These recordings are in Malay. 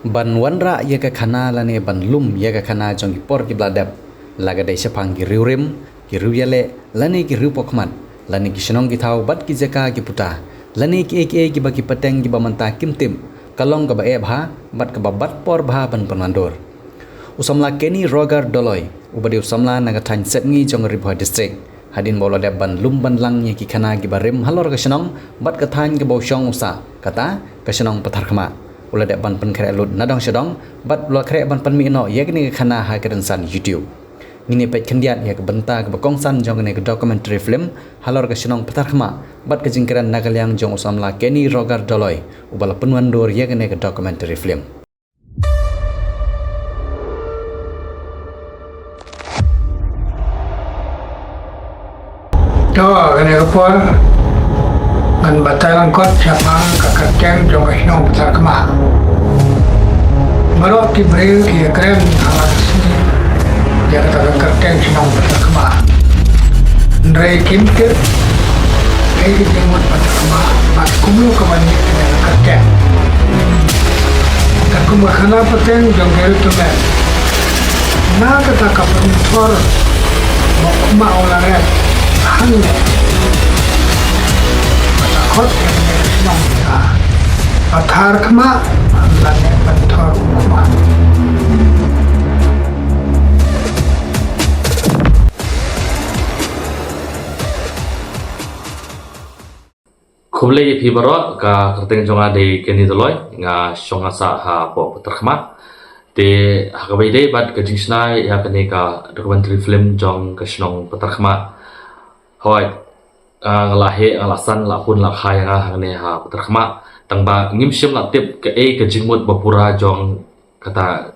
Ban wanra ya ka khana lane ban lum ya ka khana jong ki por ki bladap laga dai sapang ki riurim ki riuyale lane ki riu pokmat lane ki shnong ki thau bat ki jaka ki puta lane ki ek ki ba ki pateng ki ba manta kimtim kalong ka ba e bha bat ka ba bat por bha ban panandor usamla Kenny Roger Doloy ubadi usamla naga than setngi jong Ribhoi district hadin bolo de ban lum ban lang ye ki khana ki ba rim halor ka shnong bat ka than ki bo shong usa kata ka shnong pathar khama ulah dek ban pen kere lut nadong sedong bat ulah kere ban pen mi no ye kini khana ha keren san YouTube ngini pet kendiat ya ke benta ke bekong san jong ne ke documentary film halor ke senong petar khama bat ke jingkeran nagaliang jong usamla Kenny Roger Doloy ubala penwan dor ye kene ke documentary film to kene por ngan batalan kot siapa kakak jong senong petar khama marok ki bril ki krem halas dia kata kerkeng senang berkema. Ndrai kimtir, lagi jenggot berkema. Mat kumlu kembali dengan kerkeng. Dan kumahana peteng jongkel tumen. Na kata kapan tor, mau kuma olaret hanya. Kata kot yang senang kita. Pathar kema, lane bentor kuma. Kublai pi baro ka kerteng jonga de Kenny Doloy nga shonga sa ha po terkhma de hakabai de bat ka jingsna ya kane ka documentary film jong ka shnong paterkhma hoi ngalahe alasan la pun la khai nga hane ha paterkhma tangba ngimshim la tip ka ka jingmut bapura jong kata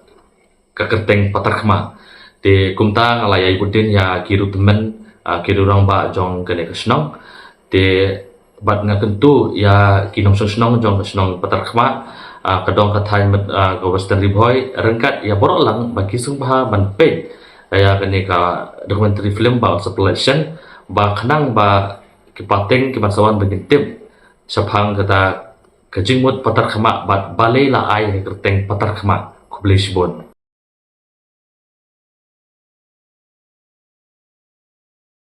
ka kerteng paterkhma de kumta ngalayai budin ya kiru temen kiru rang ba jong kane ka shnong de bat nga kentu ya kinong senong jong senong patar khma kadong kathai ka Western Ribhoi rengkat ya borok lang bagi sungbaha ban pe ya kene ka documentary film ba exploration ba khnang ba kipateng kibasawan bagin tip saphang kata kajingmut patar khma bat balai la ai kerteng patar khma kublai sibon